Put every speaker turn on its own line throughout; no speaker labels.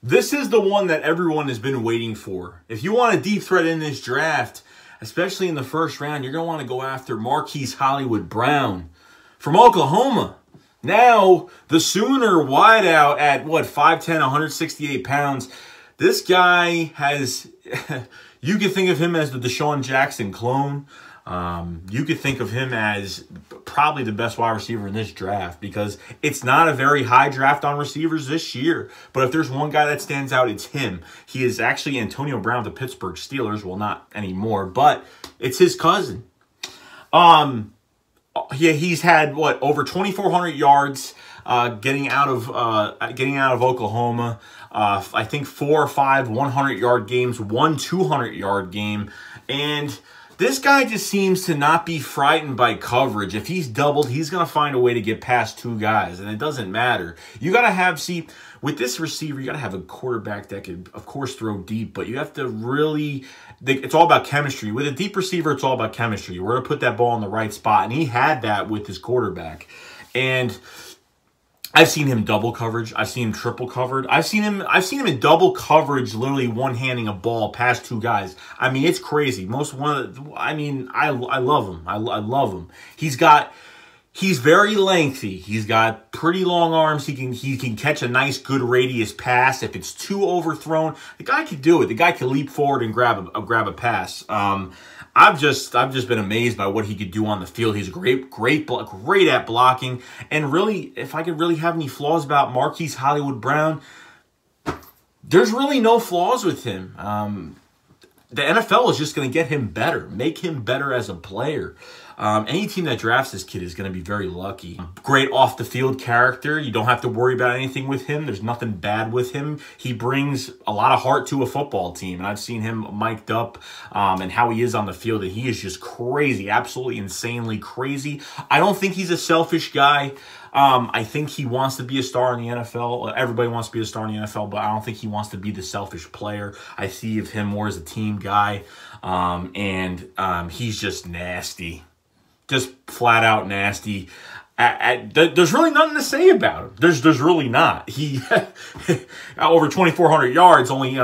This is the one that everyone has been waiting for. If you want a deep threat in this draft, especially in the first round, you're going to want to go after Marquise Hollywood Brown from Oklahoma. Now, the Sooner wideout at, 5'10", 168 pounds. This guy has, you could think of him as the Deshaun Jackson clone. You could think of him as probably the best wide receiver in this draft because it's not a very high draft on receivers this year. But if there's one guy that stands out, it's him. He is actually Antonio Brown of the Pittsburgh Steelers. Well, not anymore, but it's his cousin. Yeah, he's had over 2,400 yards getting out of Oklahoma. I think 4 or 5 100-yard games, 1 200-yard game, and this guy just seems to not be frightened by coverage. If he's doubled, he's going to find a way to get past 2 guys, and it doesn't matter. You got to have, with this receiver, you got to have a quarterback that can, of course, throw deep, but you have to really, it's all about chemistry. With a deep receiver, it's all about chemistry. We're going to put that ball in the right spot, and he had that with his quarterback. And I've seen him double coverage. I've seen him triple covered. I've seen him in double coverage, literally one-handing a ball past 2 guys. I mean, it's crazy. I love him. I love him. He's very lengthy. He's got pretty long arms. He can catch a nice, good radius pass. If it's too overthrown, the guy can do it. The guy can leap forward and grab a pass. I've just been amazed by what he could do on the field. He's great at blocking. And really, if I could really have any flaws about Marquise Hollywood Brown, there's really no flaws with him. The NFL is just going to get him better, make him better as a player. Any team that drafts this kid is going to be very lucky. Great off-the-field character. You don't have to worry about anything with him. There's nothing bad with him. He brings a lot of heart to a football team, and I've seen him mic'd up and how he is on the field, and he is just crazy, absolutely insanely crazy. I don't think he's a selfish guy. I think he wants to be a star in the NFL. Everybody wants to be a star in the NFL, but I don't think he wants to be the selfish player. I see of him more as a team guy, and he's just nasty. Just flat out nasty. There's really nothing to say about him. There's really not. He over 2,400 yards, only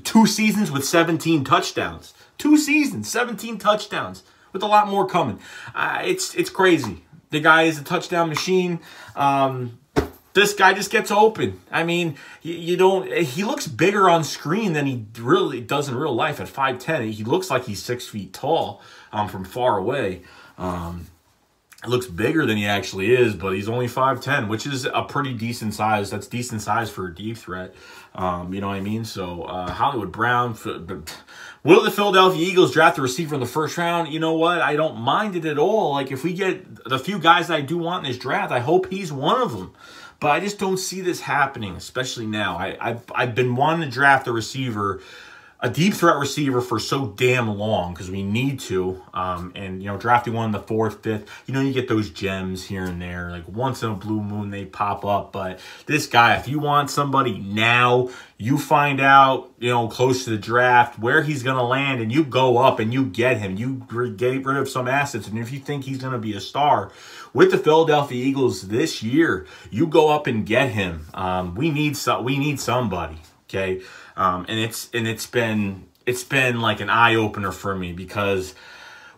2 seasons with 17 touchdowns. 2 seasons, 17 touchdowns, with a lot more coming. It's crazy. The guy is a touchdown machine. This guy just gets open. I mean, he looks bigger on screen than he really does in real life at 5'10". He looks like he's 6 feet tall from far away. It looks bigger than he actually is, but he's only 5'10", which is a pretty decent size. That's decent size for a deep threat. You know what I mean? So Hollywood Brown. Will the Philadelphia Eagles draft a receiver in the first round? You know what? I don't mind it at all. Like, if we get the few guys that I do want in this draft, I hope he's one of them. But I just don't see this happening, especially now. I've been wanting to draft a receiver, a deep threat receiver, for so damn long because we need to. And, drafting one in the 4th, 5th, you get those gems here and there. Like, once in a blue moon, they pop up. But this guy, if you want somebody now, you find out, close to the draft where he's going to land, and you go up and you get him. You get rid of some assets. And if you think he's going to be a star with the Philadelphia Eagles this year, you go up and get him. We need somebody, okay? And it's been like an eye opener for me, because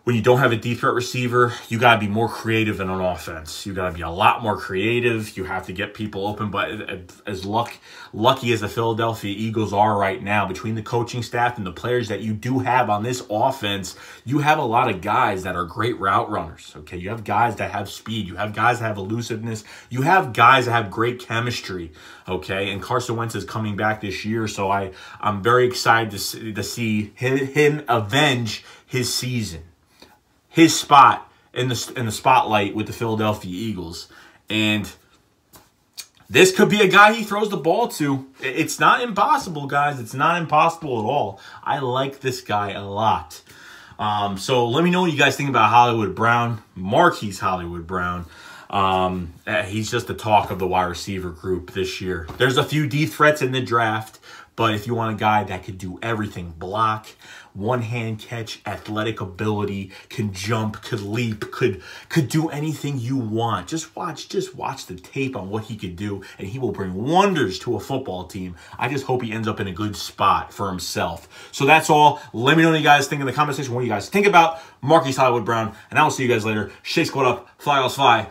when you don't have a deep threat receiver, you got to be more creative in an offense. You got to be a lot more creative. You have to get people open. But as lucky as the Philadelphia Eagles are right now, between the coaching staff and the players that you do have on this offense, you have a lot of guys that are great route runners. Okay, you have guys that have speed. You have guys that have elusiveness. You have guys that have great chemistry. Okay, and Carson Wentz is coming back this year, so I'm very excited to see him avenge his season, his spot in the spotlight with the Philadelphia Eagles. And this could be a guy he throws the ball to. It's not impossible, guys. It's not impossible at all. I like this guy a lot. So let me know what you guys think about Hollywood Brown, Marquise Hollywood Brown. He's just the talk of the wide receiver group this year. There's a few deep threats in the draft, But if you want a guy that could do everything, block, one-hand catch, athletic ability, can jump, could leap, could do anything you want. Just watch the tape on what he could do, and he will bring wonders to a football team. I just hope he ends up in a good spot for himself. So that's all. Let me know what you guys think in the comment section, what you guys think about Marquise Hollywood Brown, and I will see you guys later. Shake Squad up, fly, fly.